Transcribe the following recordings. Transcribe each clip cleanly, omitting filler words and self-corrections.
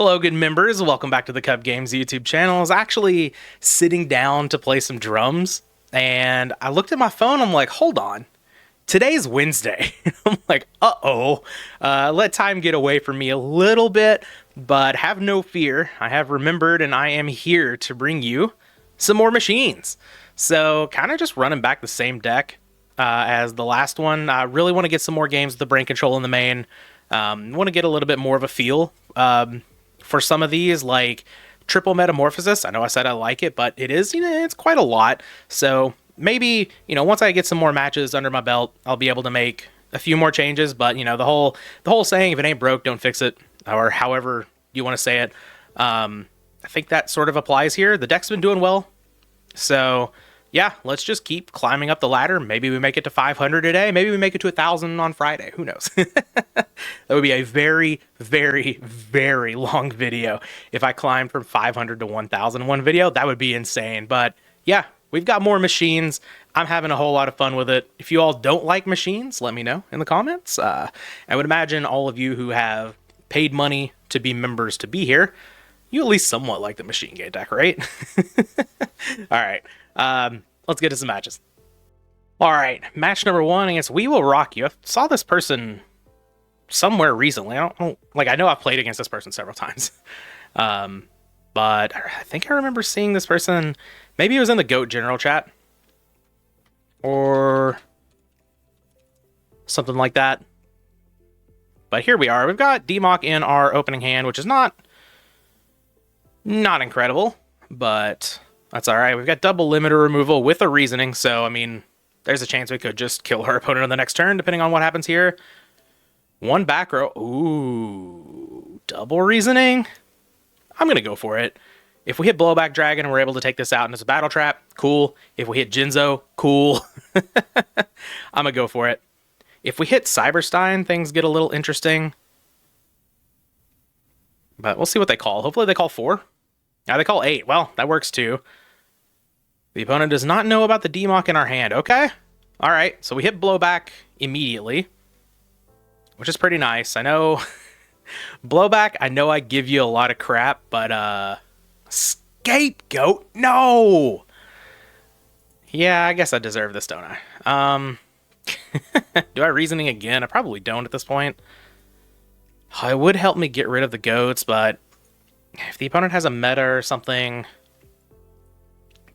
Hello, good members. Welcome back to the Kuhb Games YouTube channel. I was actually sitting down to play some drums, and I looked at my phone. I'm like, hold on. Today's Wednesday. I'm like, uh-oh. Let time get away from me a little bit, but have no fear. I have remembered, and I am here to bring you some more machines. So, kind of just running back the same deck as the last one. I really want to get some more games with the brain control in the main. Want to get a little bit more of a feel for some of these, like triple metamorphosis. I know I said I like it, but it is, it's quite a lot. So maybe, once I get some more matches under my belt, I'll be able to make a few more changes. But the whole saying, if it ain't broke, don't fix it, or however you want to say it. I think that sort of applies here. The deck's been doing well, so yeah, let's just keep climbing up the ladder. Maybe we make it to 500 today. Maybe we make it to 1,000 on Friday. Who knows? That would be a very, very, very long video. If I climbed from 500 to 1,000 in one video, that would be insane. But yeah, we've got more machines. I'm having a whole lot of fun with it. If you all don't like machines, let me know in the comments. I would imagine all of you who have paid money to be members to be here, you at least somewhat like the machine game deck, right? All right. Let's get to some matches. All right, match number one against We Will Rock You. I saw this person somewhere recently. I know I've played against this person several times. But I think I remember seeing this person. Maybe it was in the GOAT general chat or something like that. But here we are. We've got DMOC in our opening hand, which is not incredible, but that's all right. We've got double limiter removal with a reasoning, so, I mean, there's a chance we could just kill our opponent on the next turn, depending on what happens here. One back row. Ooh, double reasoning? I'm going to go for it. If we hit Blowback Dragon and we're able to take this out and it's a battle trap, cool. If we hit Jinzo, cool. I'm going to go for it. If we hit Cyberstein, things get a little interesting. But we'll see what they call. Hopefully they call 4. Now they call 8. Well, that works too. The opponent does not know about the DMOC in our hand. Okay. All right. So we hit Blowback immediately, which is pretty nice. I know Blowback, I know I give you a lot of crap, but Scapegoat? No! Yeah, I guess I deserve this, don't I? Do I reasoning again? I probably don't at this point. It would help me get rid of the goats, but if the opponent has a meta or something,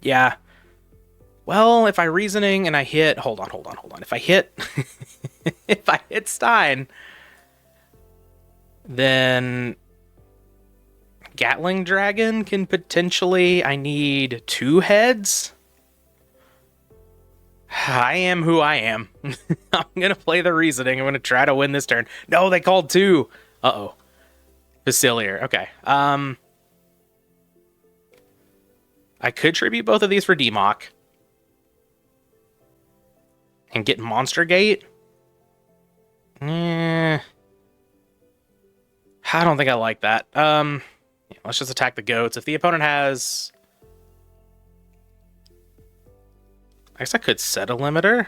yeah. Well, if I reasoning and I hit, hold on. If I hit, if I hit Stein, then Gatling Dragon can potentially, I need 2 heads. I am who I am. I'm going to play the reasoning. I'm going to try to win this turn. No, they called 2. Uh-oh. Facilier. Okay. I could tribute both of these for DMOC and get Monster Gate. I don't think I like that. Yeah, let's just attack the goats. If the opponent has, I guess I could set a limiter.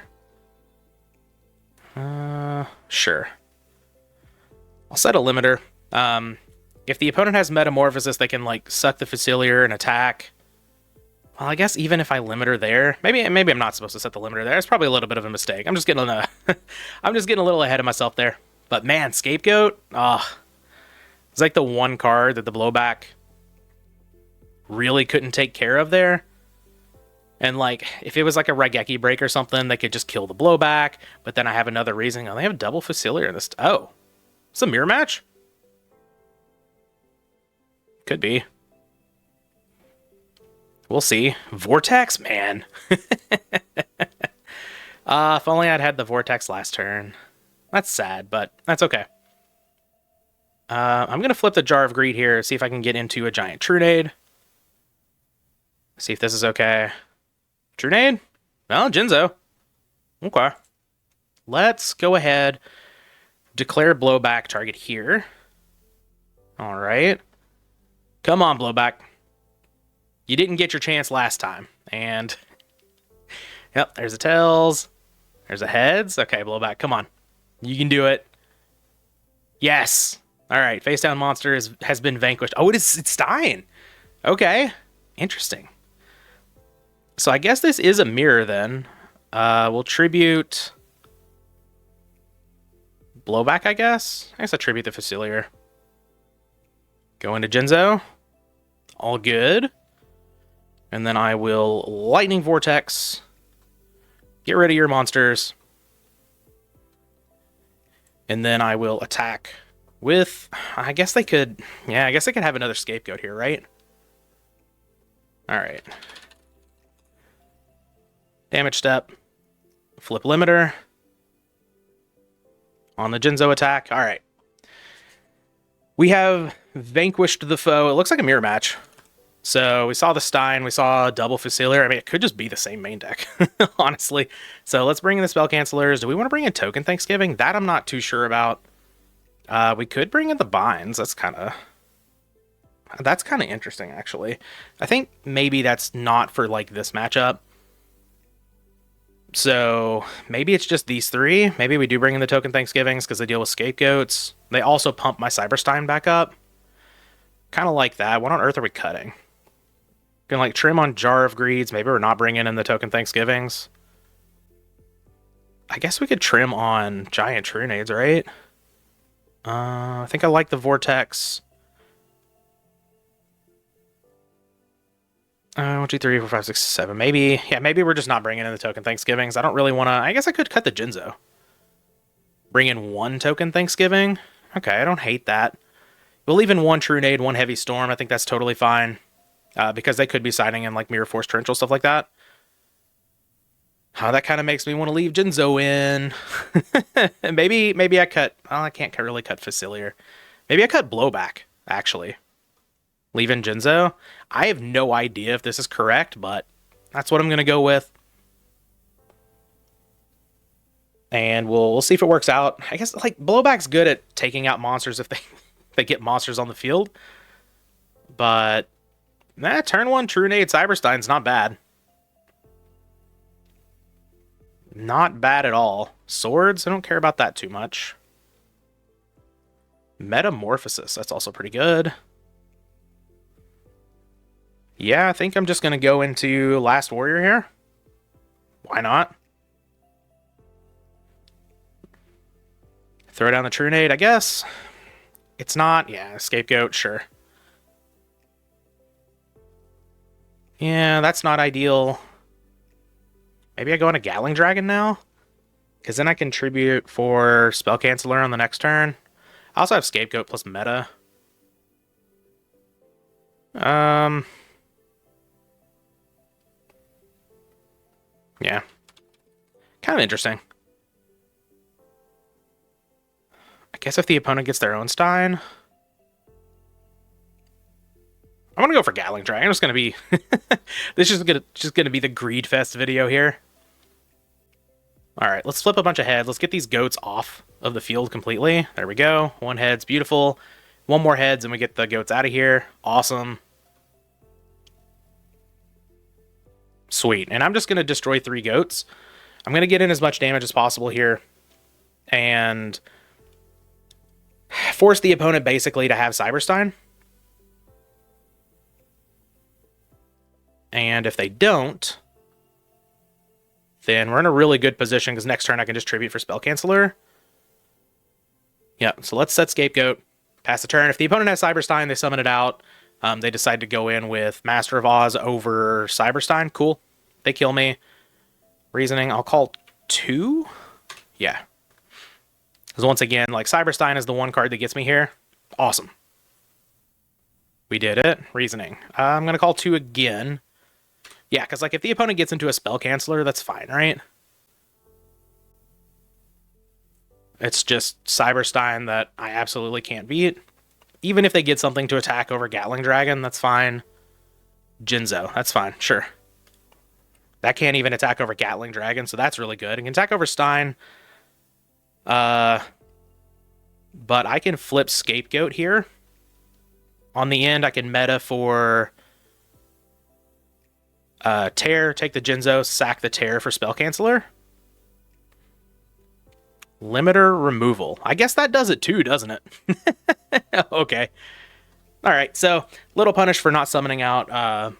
Sure. I'll set a limiter. If the opponent has Metamorphosis, they can, like, suck the Facilier and attack. Well, I guess even if I limiter there, maybe I'm not supposed to set the limiter there. It's probably a little bit of a mistake. I'm just getting I'm just getting a little ahead of myself there. But man, Scapegoat, it's like the one card that the Blowback really couldn't take care of there. And like, if it was like a Raigeki break or something, they could just kill the Blowback. But then I have another reason. Oh, they have a double Facilier in this. Oh, it's a mirror match? Could be. We'll see. Vortex? Man. If only I'd had the Vortex last turn. That's sad, but that's okay. I'm going to flip the Jar of Greed here, see if I can get into a Giant Trunade. See if this is okay. Trunade? Well, Jinzo. Okay. Let's go ahead. Declare Blowback target here. All right. Come on, Blowback. You didn't get your chance last time. And, yep, there's a tails. There's a heads. Okay, Blowback, come on. You can do it. Yes. All right, face down monster has been vanquished. Oh, it's dying. Okay, interesting. So I guess this is a mirror then. We'll tribute blowback, I guess. I guess I'll tribute the Facilier. Go into Jinzo. All good. And then I will Lightning Vortex. Get rid of your monsters. And then I will attack with... I guess they could... Yeah, I guess they could have another Scapegoat here, right? Alright. Damage step. Flip limiter. On the Jinzo attack. Alright. We have vanquished the foe. It looks like a mirror match. So we saw the Stein, we saw a double Facilier. I mean, it could just be the same main deck, honestly. So let's bring in the Spell Cancelers. Do we want to bring in Token Thanksgiving? That I'm not too sure about. We could bring in the Binds. That's kind of interesting, actually. I think maybe that's not for, like, this matchup. So maybe it's just these three. Maybe we do bring in the Token Thanksgivings because they deal with Scapegoats. They also pump my Cyberstein back up. Kind of like that. What on earth are we cutting? Can like trim on Jar of Greeds. Maybe we're not bringing in the Token Thanksgivings. I guess we could trim on Giant Trunades, right? I think I like the Vortex. 1, 2, 3, 4, 5, 6, 7. Maybe, yeah, maybe we're just not bringing in the Token Thanksgivings. I don't really want to... I guess I could cut the Jinzo. Bring in 1 Token Thanksgiving. Okay, I don't hate that. We'll leave in 1 Trunade, 1 Heavy Storm. I think that's totally fine. Because they could be siding in like Mirror Force Torrential, stuff like that. That kind of makes me want to leave Jinzo in. maybe I cut... Oh, I can't really cut Facilier. Maybe I cut Blowback, actually. Leave in Jinzo. I have no idea if this is correct, but that's what I'm going to go with. And we'll see if it works out. I guess like Blowback's good at taking out monsters if they get monsters on the field. But turn 1 Trunade Cyberstein's not bad. Not bad at all. Swords, I don't care about that too much. Metamorphosis, that's also pretty good. Yeah, I think I'm just going to go into Last Warrior here. Why not? Throw down the Trunade, I guess. It's not... Yeah, Scapegoat, sure. Yeah, that's not ideal. Maybe I go into Gatling Dragon now? Because then I can tribute for Spell Canceller on the next turn. I also have Scapegoat plus Meta. Yeah. Kind of interesting. I guess if the opponent gets their own Stein... I'm gonna go for Gatling Dragon. It's gonna be... this is just gonna be the Greed Fest video here. Alright, let's flip a bunch of heads. Let's get these goats off of the field completely. There we go. 1 head's beautiful. 1 more heads and we get the goats out of here. Awesome. Sweet. And I'm just going to destroy 3 goats. I'm going to get in as much damage as possible here. And force the opponent basically to have Cyberstein. And if they don't, then we're in a really good position because next turn I can just tribute for Spell Canceller. Yeah, so let's set Scapegoat. Pass the turn. If the opponent has Cyberstein, they summon it out. They decide to go in with Master of Oz over Cyberstein. Cool. They kill me. Reasoning, I'll call 2? Yeah. Because once again, like, Cyberstein is the 1 card that gets me here. Awesome. We did it. Reasoning. I'm going to call 2 again. Yeah, because, like, if the opponent gets into a Spell Canceller, that's fine, right? It's just Cyberstein that I absolutely can't beat. Even if they get something to attack over Gatling Dragon, that's fine. Jinzo, that's fine, sure. That can't even attack over Gatling Dragon, so that's really good. It can attack over Stein. But I can flip Scapegoat here. On the end, I can meta for... Tear, take the Jinzo, sack the Tear for Spell Canceller. Limiter removal. I guess that does it too, doesn't it? Okay. All right, so little punish for not summoning out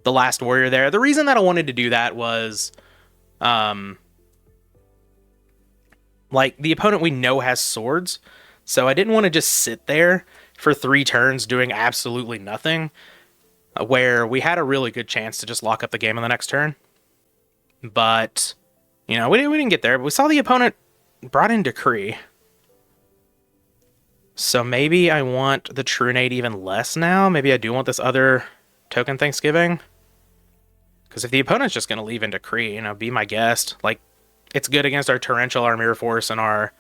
the last warrior there. The reason that I wanted to do that was, like, the opponent we know has swords, so I didn't want to just sit there for 3 turns doing absolutely nothing, where we had a really good chance to just lock up the game on the next turn. But, you know, we didn't get there, but we saw the opponent brought in Decree. So maybe I want the Trunade even less now. Maybe I do want this other token Thanksgiving. Because if the opponent's just going to leave in Decree, you know, be my guest. Like, it's good against our Torrential, our Mirror Force, and our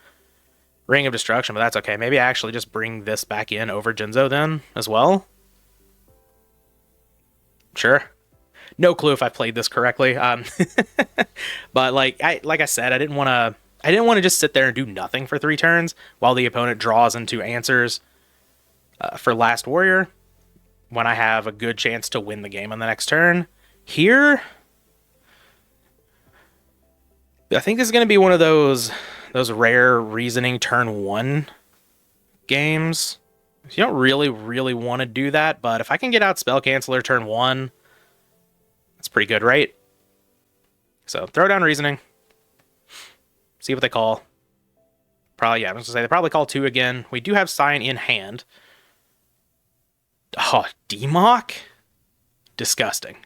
Ring of Destruction, but that's okay. Maybe I actually just bring this back in over Jinzo then as well. Sure. No clue if I played this correctly. But like I said, I didn't want to just sit there and do nothing for 3 turns while the opponent draws into answers for Last Warrior when I have a good chance to win the game on the next turn. Here, I think this is going to be one of those rare reasoning turn 1 games. You don't really want to do that, but if I can get out Spell Canceller turn 1, that's pretty good, right? So throw down Reasoning. See what they call. Probably, yeah, I was going to say they probably call 2 again. We do have Sign in hand. Oh, Demock? Disgusting.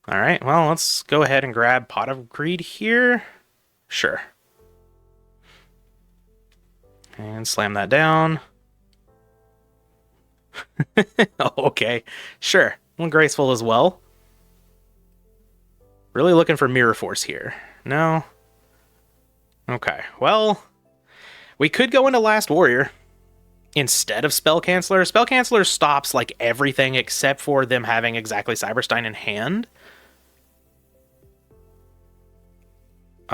Alright, well, let's go ahead and grab Pot of Greed here. Sure. And slam that down. Okay, sure. Well, graceful as well. Really looking for Mirror Force here. No? Okay, well, we could go into Last Warrior instead of Spell Canceller. Spell Canceller stops like everything except for them having exactly Cyberstein in hand.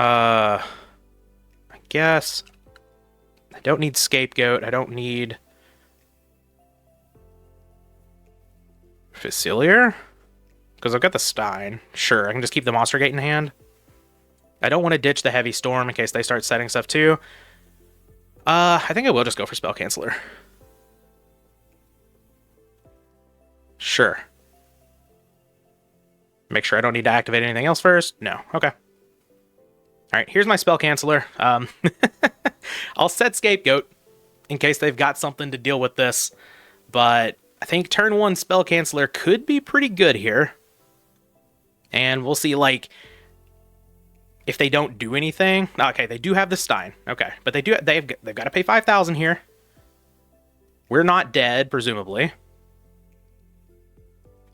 I guess I don't need Scapegoat. I don't need Facilier because I've got the Stein. Sure, I can just keep the Monster Gate in hand. I don't want to ditch the Heavy Storm in case they start setting stuff too. I think I will just go for Spell Canceller. Sure. Make sure I don't need to activate anything else first. No. Okay. Alright, here's my Spell Canceller. I'll set Scapegoat in case they've got something to deal with this. But I think turn 1 Spell Canceller could be pretty good here. And we'll see, like, if they don't do anything. Okay, they do have the Stein. Okay, but they've got to pay 5,000 here. We're not dead, presumably.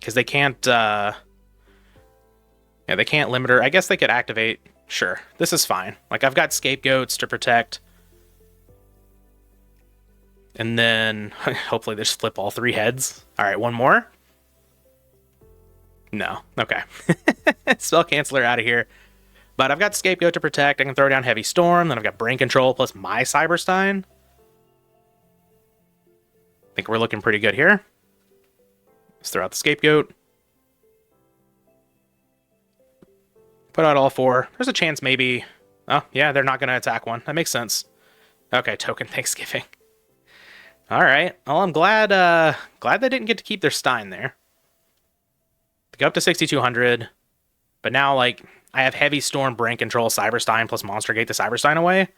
Because they can't, yeah, they can't limit her. I guess they could activate. Sure, this is fine. Like, I've got Scapegoats to protect. And then, hopefully, they just flip all 3 heads. Alright, one more. No. Okay. Spell Canceller out of here. But I've got Scapegoat to protect. I can throw down Heavy Storm. Then I've got Brain Control plus my Cyberstein. I think we're looking pretty good here. Let's throw out the Scapegoat. Put out all 4. There's a chance maybe... Oh, yeah, they're not going to attack one. That makes sense. Okay, token Thanksgiving. Alright. Well, I'm glad they didn't get to keep their Stein there. They go up to 6,200. But now, like, I have Heavy Storm, Brain Control, Cyberstein, plus Monster Gate the Cyberstein away.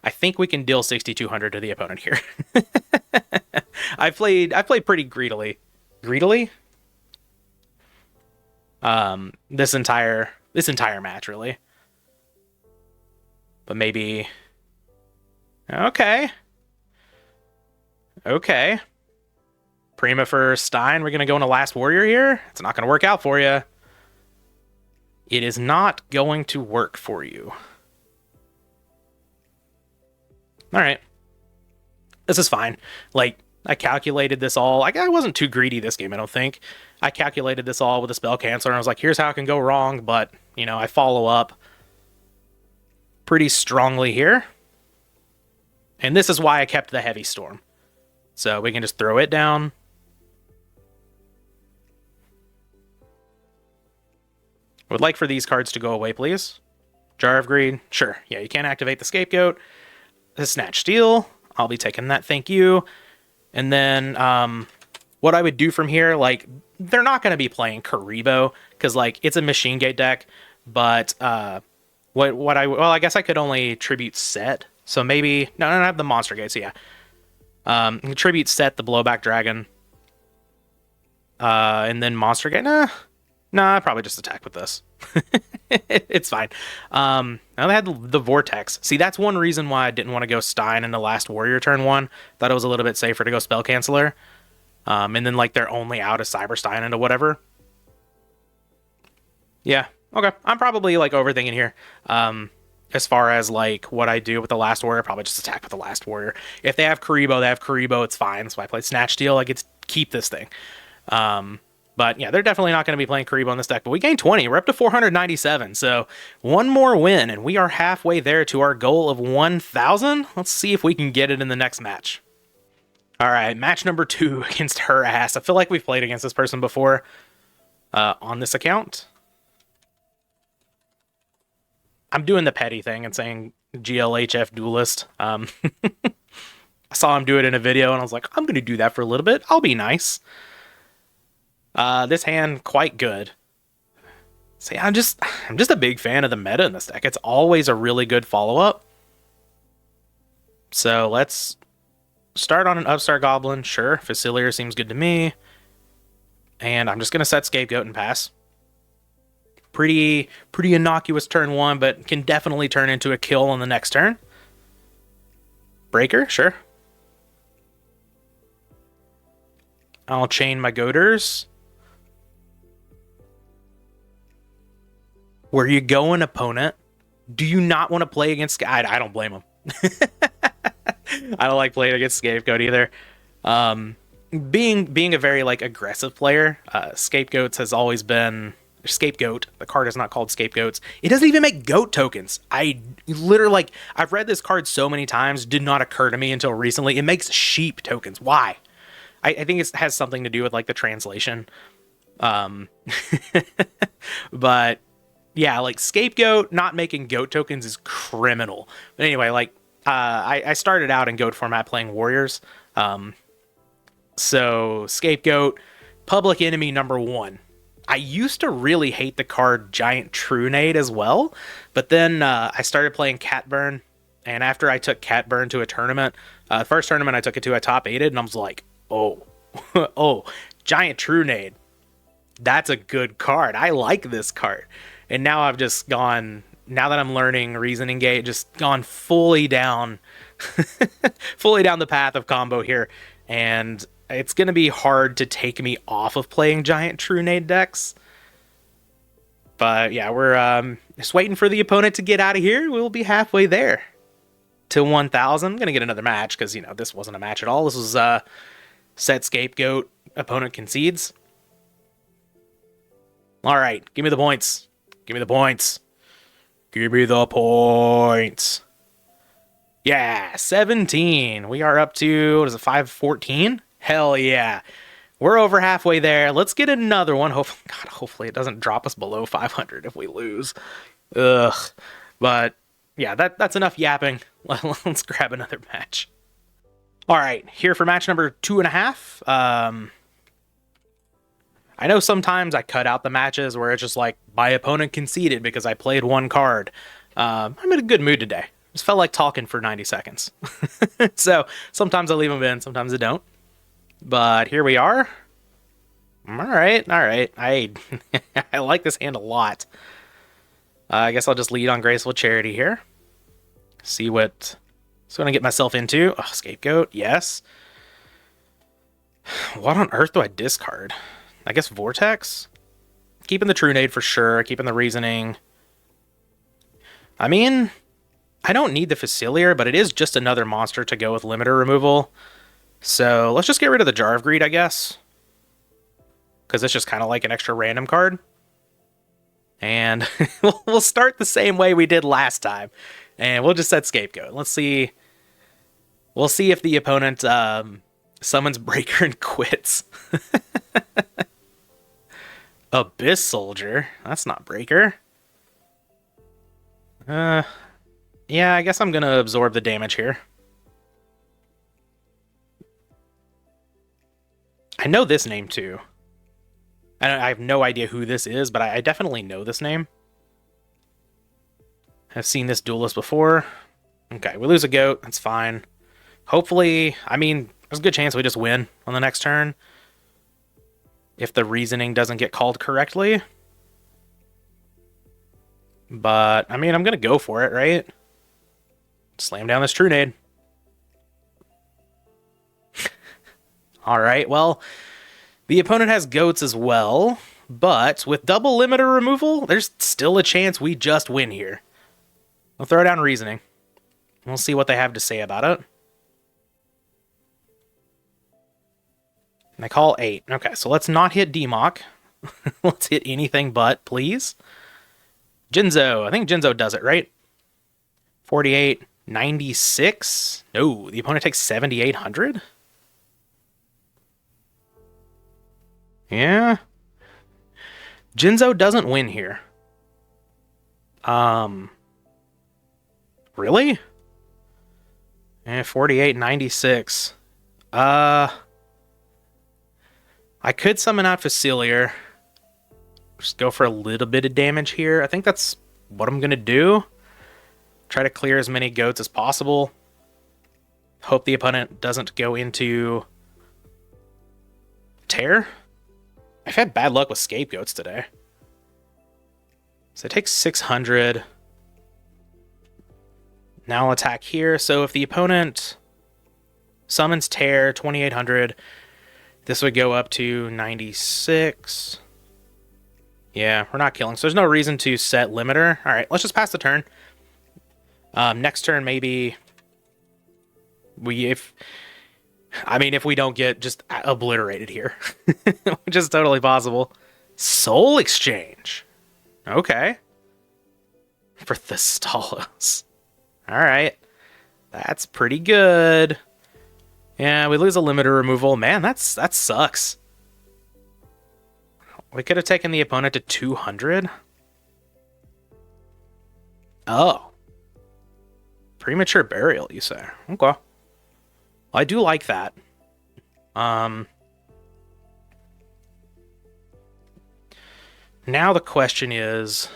I think we can deal 6,200 to the opponent here. I played pretty greedily. Greedily? This entire match, really. But maybe... Okay. Okay. Prima for Stein. We're going to go into Last Warrior here. It's not going to work out for you. It is not going to work for you. Alright. This is fine. Like, I calculated this all. Like, I wasn't too greedy this game, I don't think. I calculated this all with a Spell Canceller, and I was like, here's how it can go wrong, but, you know, I follow up pretty strongly here. And this is why I kept the Heavy Storm. So we can just throw it down. Would like for these cards to go away, please. Jar of Greed. Sure. Yeah, you can't activate the Scapegoat. The Snatch Steal. I'll be taking that. Thank you. And then what I would do from here, like, they're not going to be playing Kuriboh because, like, it's a Machine Gate deck. But I guess I could only Tribute Set. So maybe... No, I have the Monster Gate, so yeah. Tribute Set the Blowback Dragon. And then Monster Gate. Nah, probably just attack with this. It's fine. Now they had the Vortex. See, that's one reason why I didn't want to go Stein in the last Warrior turn 1. Thought it was a little bit safer to go Spell Canceller. And then, like, they're only out of Cyber Stein into whatever. Yeah, okay. I'm probably, like, overthinking here. As far as, like, what I do with the last Warrior, probably just attack with the last Warrior. If they have Kuriboh, they have Kuriboh, it's fine. So I play Snatch Steal, I get to keep this thing. But yeah, they're definitely not going to be playing Kuriboh in this deck. But we gained 20. We're up to 497. So one more win, and we are halfway there to our goal of 1,000. Let's see if we can get it in the next match. All right, match number 2 against her ass. I feel like we've played against this person before on this account. I'm doing the petty thing and saying GLHF Duelist. I saw him do it in a video, and I was like, I'm going to do that for a little bit. I'll be nice. This hand, quite good. See, I'm just a big fan of the meta in this deck. It's always a really good follow-up. So let's start on an Upstart Goblin. Sure, Facilier seems good to me. And I'm just going to set Scapegoat and pass. Pretty innocuous turn 1, but can definitely turn into a kill on the next turn. Breaker, sure. I'll chain my Goaters. Where you going, opponent? Do you not want to play against... I don't blame him. I don't like playing against Scapegoat either. Being a very, like, aggressive player, Scapegoats has always been... Scapegoat. The card is not called Scapegoats. It doesn't even make goat tokens. I literally, like, I've read this card so many times, did not occur to me until recently. It makes sheep tokens. Why? I think it has something to do with, like, the translation. But... yeah, like, Scapegoat not making goat tokens is criminal. But anyway, like, I started out in goat format playing Warriors. So, Scapegoat, public enemy number 1. I used to really hate the card Giant Trunade as well. But then I started playing Catburn. And after I took Catburn to a tournament, first tournament I took it to, I top 8'd. And I was like, oh, oh, Giant Trunade. That's a good card. I like this card. And now I've just gone, now that I'm learning Reasoning Gate, just gone fully down the path of combo here. And it's going to be hard to take me off of playing Giant Trunade decks. But yeah, we're just waiting for the opponent to get out of here. We'll be halfway there to 1,000. I'm going to get another match because, you know, this wasn't a match at all. This was set Scapegoat, opponent concedes. All right, give me the points. Give me the points. Give me the points. Yeah, 17. We are up to, what is it, 514? Hell yeah. We're over halfway there. Let's get another one. Hopefully it doesn't drop us below 500 if we lose. Ugh. But yeah, that's enough yapping. Let's grab another match. All right, here for match number 2.5. I know sometimes I cut out the matches where it's just like, my opponent conceded because I played one card. I'm in a good mood today. Just felt like talking for 90 seconds. So sometimes I leave them in, sometimes I don't. But here we are. All right. I like this hand a lot. I guess I'll just lead on Graceful Charity here. See what I'm going to get myself into. Oh, Scapegoat, yes. What on earth do I discard? I guess Vortex? Keeping the Trunade for sure. Keeping the Reasoning. I mean, I don't need the Facilier, but it is just another monster to go with limiter removal. So let's just get rid of the Jar of Greed, I guess. Because it's just kind of like an extra random card. And we'll start the same way we did last time. And we'll just set Scapegoat. Let's see. We'll see if the opponent summons Breaker and quits. Abyss Soldier. That's not Breaker. Yeah, I guess I'm gonna absorb the damage here. I know this name too. I have no idea who this is, but I definitely know this name. I've seen this duelist before. Okay, we lose a goat. That's fine. Hopefully, I mean, there's a good chance we just win on the next turn. If the reasoning doesn't get called correctly. But, I mean, I'm going to go for it, right? Slam down this Trunade. Alright, well, the opponent has goats as well. But with double limiter removal, there's still a chance we just win here. We'll throw down reasoning. We'll see what they have to say about it. And they call 8. Okay, so let's not hit Demock. Let's hit anything but, please. Jinzo. I think Jinzo does it, right? 48, 96. No, the opponent takes 7,800. Yeah. Jinzo doesn't win here. Really? 48, 96. I could summon out Facilier. Just go for a little bit of damage here. I think that's what I'm going to do. Try to clear as many goats as possible. Hope the opponent doesn't go into Tear. I've had bad luck with scapegoats today. So it takes 600. Now I'll attack here. So if the opponent summons Tear, 2,800, this would go up to 96. Yeah, we're not killing. So there's no reason to set limiter. All right, let's just pass the turn. Next turn, maybe if we don't get just obliterated here, which is totally possible. Soul Exchange. Okay. For Thestalos. All right. That's pretty good. Yeah, we lose a limiter removal. Man, that sucks. We could have taken the opponent to 200. Oh. Premature burial, you say? Okay. Well, I do like that. Now the question is...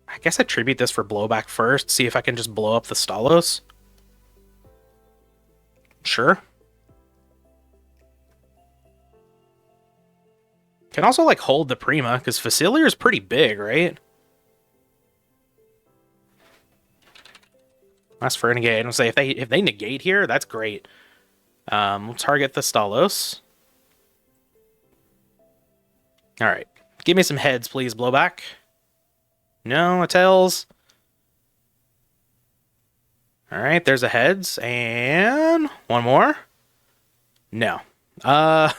I guess I tribute this for blowback first. See if I can just blow up the Stalos. Sure. Can also, like, hold the Prima, because Facilier is pretty big, right? That's for a negate. I'll say if they negate here, that's great. We'll target the Stalos. Alright. Give me some heads, please, blowback. No, a tails. Alright, there's a heads. And one more. No. I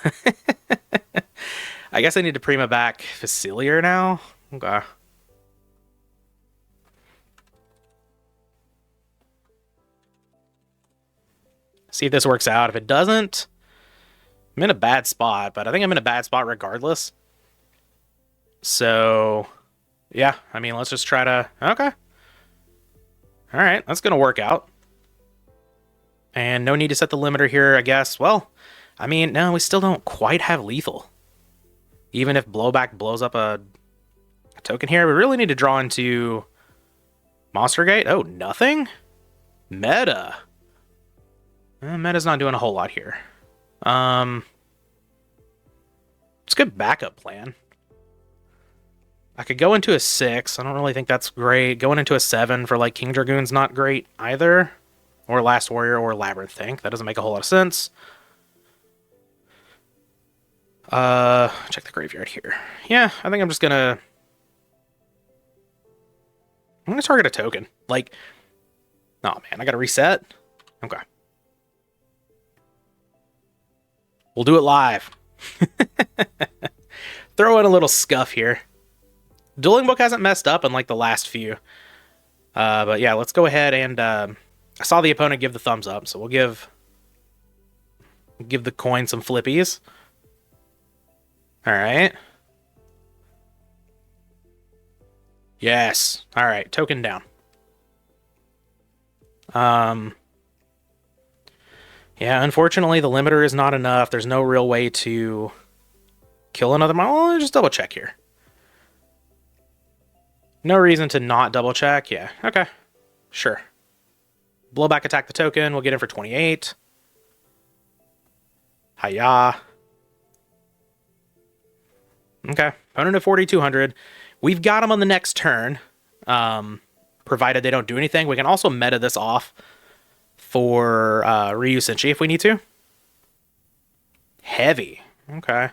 guess I need to Prima back Facilier now. Okay. See if this works out. If it doesn't, I'm in a bad spot, but I think I'm in a bad spot regardless. So, yeah, I mean, let's just try to... Okay. All right, that's going to work out. And no need to set the limiter here, I guess. Well, I mean, no, we still don't quite have lethal. Even if blowback blows up a token here, we really need to draw into Monster Gate. Oh, nothing? Meta. Meta's not doing a whole lot here. It's a good backup plan. I could go into a 6. I don't really think that's great. Going into a 7 for, like, King Dragoon's not great either. Or Last Warrior or Labyrinth Think. That doesn't make a whole lot of sense. Check the graveyard here. Yeah, I think I'm just gonna... I'm gonna target a token. Like... Oh, man, I gotta reset? Okay. We'll do it live. Throw in a little scuff here. Dueling Book hasn't messed up in like the last few. But yeah, let's go ahead and... I saw the opponent give the thumbs up, so we'll give the coin some flippies. All right. Yes. All right. Token down. Yeah, unfortunately, the limiter is not enough. There's no real way to kill another model. I'll just double check here. No reason to not double check. Yeah, okay. Sure. Blowback attack the token. We'll get in for 28. Hiya. Okay. Opponent at 4,200. We've got him on the next turn. Provided they don't do anything. We can also meta this off for Ryu Senshi if we need to. Heavy. Okay.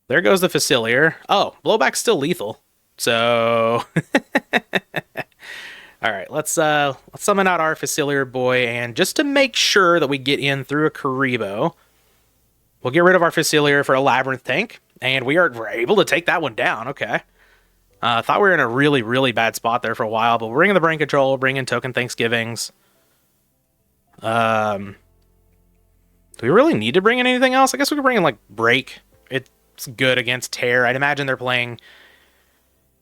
There goes the Facilier. Oh, blowback's still lethal. So all right, let's summon out our Facilier boy, and just to make sure that we get in through a Kuriboh, we'll get rid of our Facilier for a Labyrinth tank, and we're able to take that one down. Okay. Thought we were in a really, really bad spot there for a while, but we're bringing the brain control, bringing token Thanksgivings. Do we really need to bring in anything else? I guess we could bring in, like, Break. It's good against Tear. I'd imagine they're playing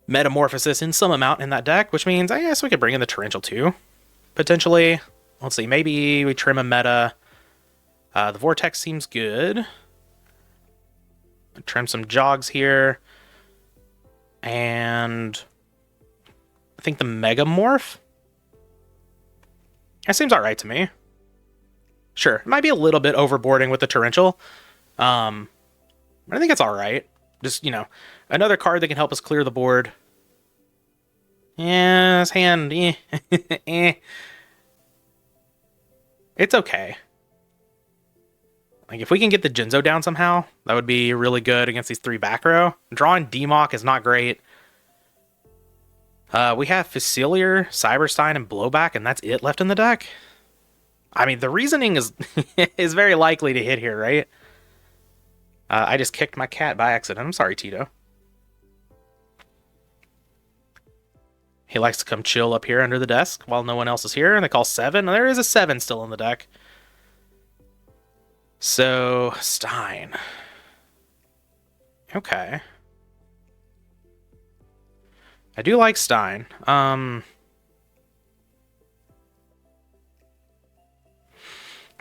Metamorphosis in some amount in that deck, which means I guess we could bring in the Torrential too, potentially. Let's see, maybe we trim a meta. The Vortex seems good. Trim some Jogs here. And I think the Megamorph? That seems alright to me. Sure, it might be a little bit overboarding with the Torrential. I think it's alright. Just, you know, another card that can help us clear the board. Yeah, his hand, eh. It's okay. Like, if we can get the Jinzo down somehow, that would be really good against these three back row. Drawing Demok is not great. We have Facilier, Cyberstein, and Blowback, and that's it left in the deck. I mean, the reasoning is is very likely to hit here, right? I just kicked my cat by accident. I'm sorry, Tito. He likes to come chill up here under the desk while no one else is here, and they call 7. There is a 7 still in the deck. So, Stein. Okay. I do like Stein. Kind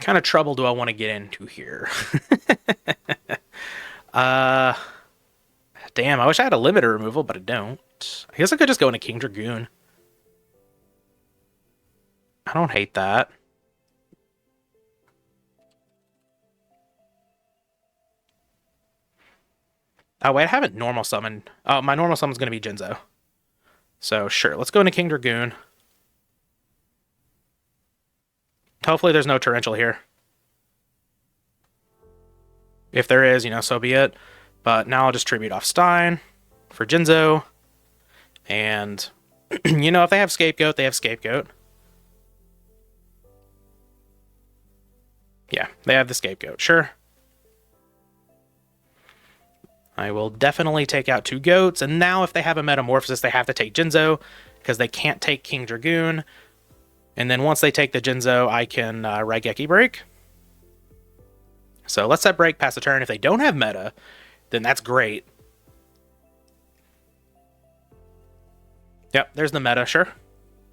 of trouble do I want to get into here? Damn, I wish I had a limiter removal, but I don't. I guess I could just go into King Dragoon. I don't hate that. Oh, wait, I haven't normal summoned. Oh, my normal summon's going to be Jinzo. So, sure, let's go into King Dragoon. Hopefully there's no Torrential here. If there is, you know, so be it. But now I'll just tribute off Stein for Jinzo. And, you know, if they have Scapegoat, they have Scapegoat. Yeah, they have the Scapegoat, sure. I will definitely take out 2 goats, and now if they have a Metamorphosis, they have to take Jinzo, because they can't take King Dragoon. And then once they take the Jinzo, I can Raigeki Break. So let's set Break, pass the turn. If they don't have meta, then that's great. Yep, there's the meta, sure.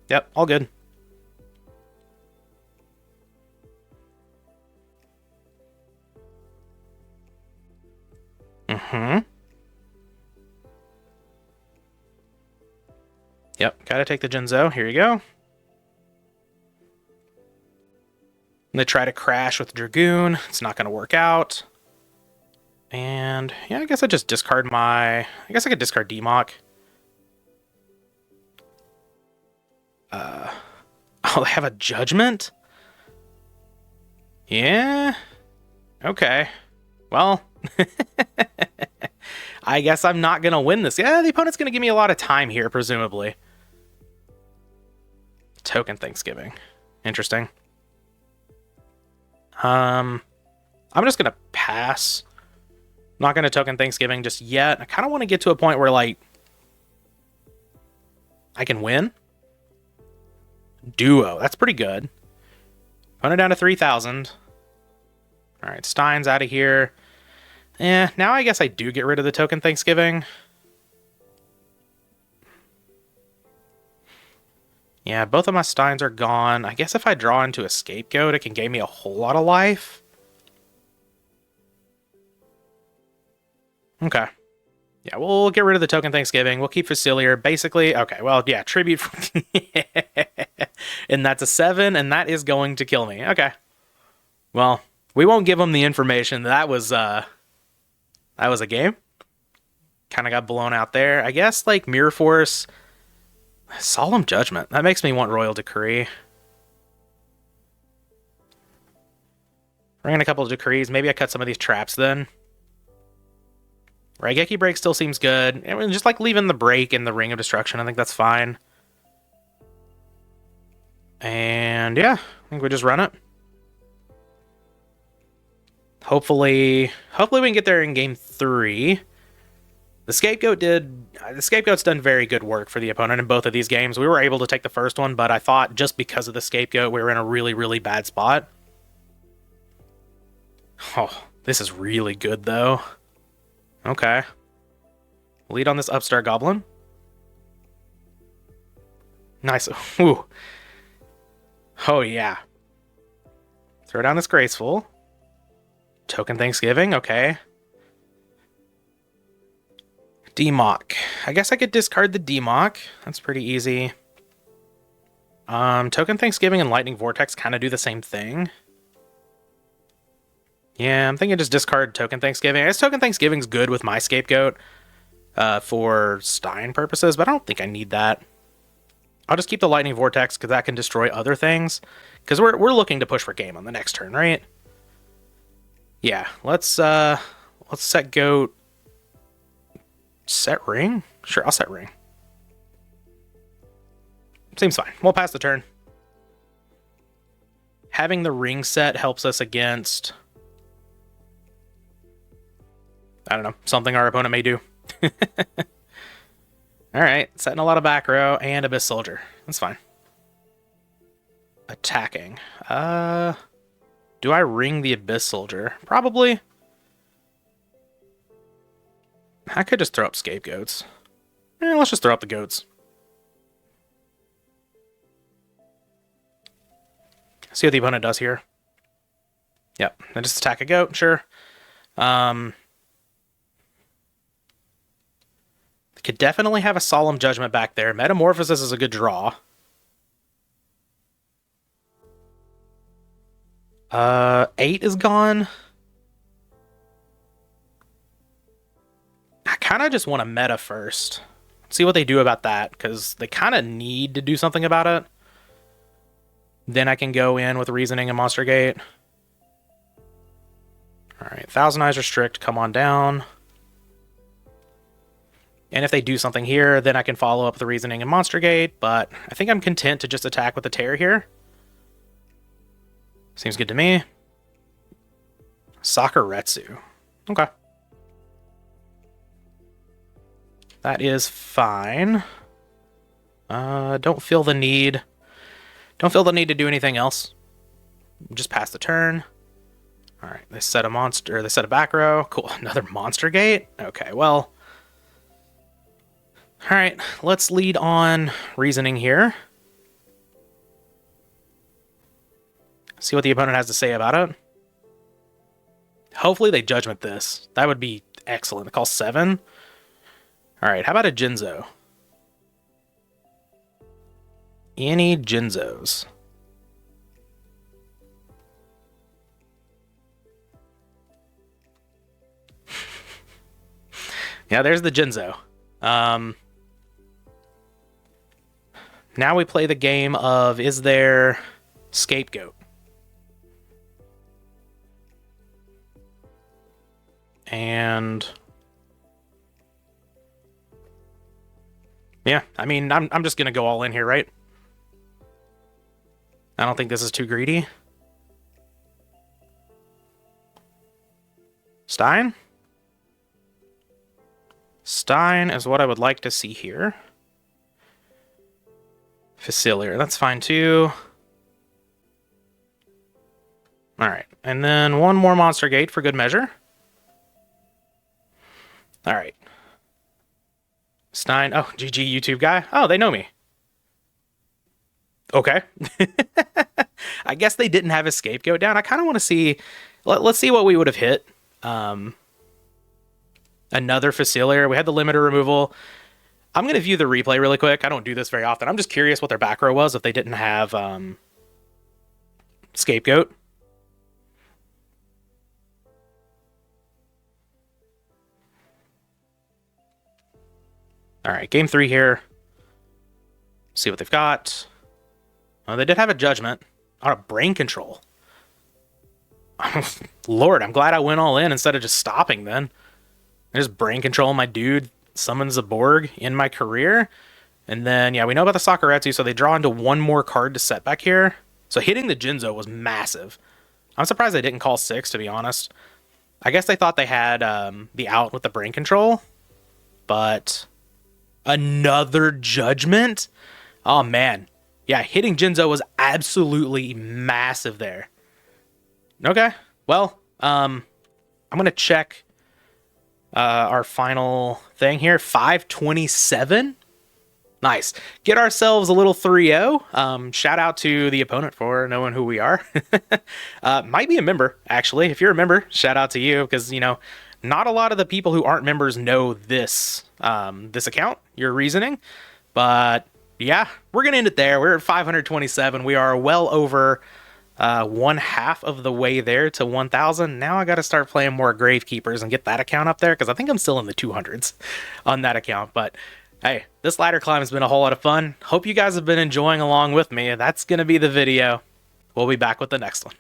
Yep, all good. Yep, gotta take the Jinzo. Here you go. They try to crash with Dragoon. It's not gonna work out. And yeah, I guess I just discard my... I guess I could discard Demok. Oh, they have a Judgment? Yeah. Okay. Well... I guess I'm not going to win this. Yeah, the opponent's going to give me a lot of time here, presumably. Token Thanksgiving. Interesting. I'm just going to pass. Not going to token Thanksgiving just yet. I kind of want to get to a point where, like, I can win. Duo. That's pretty good. Opponent down to 3,000. All right, Stein's out of here. Now I guess I do get rid of the token Thanksgiving. Yeah, both of my Steins are gone. I guess if I draw into a Scapegoat, it can gain me a whole lot of life. Okay. Yeah, we'll get rid of the token Thanksgiving. We'll keep Facilier. Basically, okay, well, yeah, Tribute. And that's a 7, and that is going to kill me. Okay. Well, we won't give them the information. That was a game. Kind of got blown out there. I guess, like, Mirror Force, Solemn Judgment. That makes me want Royal Decree. Bring in a couple of decrees. Maybe I cut some of these traps then. Raigeki Break still seems good. And just like leaving the break in the Ring of Destruction, I think that's fine. And yeah, I think we just run it. Hopefully we can get there in game 3. The Scapegoat's done very good work for the opponent in both of these games. We were able to take the first one, but I thought just because of the Scapegoat, we were in a really, really bad spot. Oh, this is really good, though. Okay. Lead on this Upstart Goblin. Nice. Ooh. Oh, yeah. Throw down this Graceful. Token Thanksgiving, okay. Demock. I guess I could discard the Demock. That's pretty easy. Token Thanksgiving and Lightning Vortex kind of do the same thing. Yeah, I'm thinking just discard Token Thanksgiving. I guess Token Thanksgiving's good with my Scapegoat for Stein purposes, but I don't think I need that. I'll just keep the Lightning Vortex because that can destroy other things. Because we're looking to push for game on the next turn, right? Yeah, let's set Goat. Set Ring? Sure, I'll set Ring. Seems fine. We'll pass the turn. Having the Ring set helps us against, I don't know, something our opponent may do. Alright, setting a lot of back row and Abyss Soldier. That's fine. Attacking. Do I ring the Abyss Soldier? Probably. I could just throw up Scapegoats. Let's just throw up the goats. See what the opponent does here. Yep, then just attack a goat, sure. Could definitely have a Solemn Judgment back there. Metamorphosis is a good draw. 8 is gone. I kind of just want to meta first. See what they do about that, because they kind of need to do something about it. Then I can go in with Reasoning and Monster Gate. Alright, Thousand Eyes Restrict, come on down. And if they do something here, then I can follow up with the Reasoning and Monster Gate, but I think I'm content to just attack with the Tear here. Seems good to me. Sakuretsu. Okay. That is fine. Don't feel the need. Don't feel the need to do anything else. Just pass the turn. Alright, they set a monster, they set a back row. Cool, another Monster Gate? Okay, well. Alright, let's lead on Reasoning here. See what the opponent has to say about it. Hopefully they Judgment this. That would be excellent. They call 7. Alright, how about a Jinzo? Any Jinzos? Yeah, there's the Jinzo. Now we play the game of, is there Scapegoat? And yeah, I mean, I'm just gonna go all in here, right? I don't think this is too greedy. Stein? Stein is what I would like to see here. Facilier, that's fine too. Alright, and then one more Monster Gate for good measure. All right. Stein. Oh, GG YouTube guy. Oh, they know me. Okay. I guess they didn't have a scapegoat down. I kind of want to see. Let's see what we would have hit. Another Facilier. We had the limiter removal. I'm going to view the replay really quick. I don't do this very often. I'm just curious what their back row was if they didn't have scapegoat. All right, game 3 here. See what they've got. Oh, they did have a judgment on a brain control. Lord, I'm glad I went all in instead of just stopping then. I just brain control my dude, summons a Borg in my career. And then, yeah, we know about the Sakuretsu, so they draw into one more card to set back here. So hitting the Jinzo was massive. I'm surprised they didn't call 6, to be honest. I guess they thought they had the out with the brain control. But another judgment? Oh, man. Yeah, hitting Jinzo was absolutely massive there. Okay, well, I'm going to check our final thing here. 527. Nice. Get ourselves a little 3-0. Shout out to the opponent for knowing who we are. Might be a member, actually. If you're a member, shout out to you, because, you know, not a lot of the people who aren't members know this this account, your reasoning. But yeah, we're going to end it there. We're at 527. We are well over one half of the way there to 1,000. Now I got to start playing more Gravekeepers and get that account up there, because I think I'm still in the 200s on that account. But hey, this ladder climb has been a whole lot of fun. Hope you guys have been enjoying along with me. That's going to be the video. We'll be back with the next one.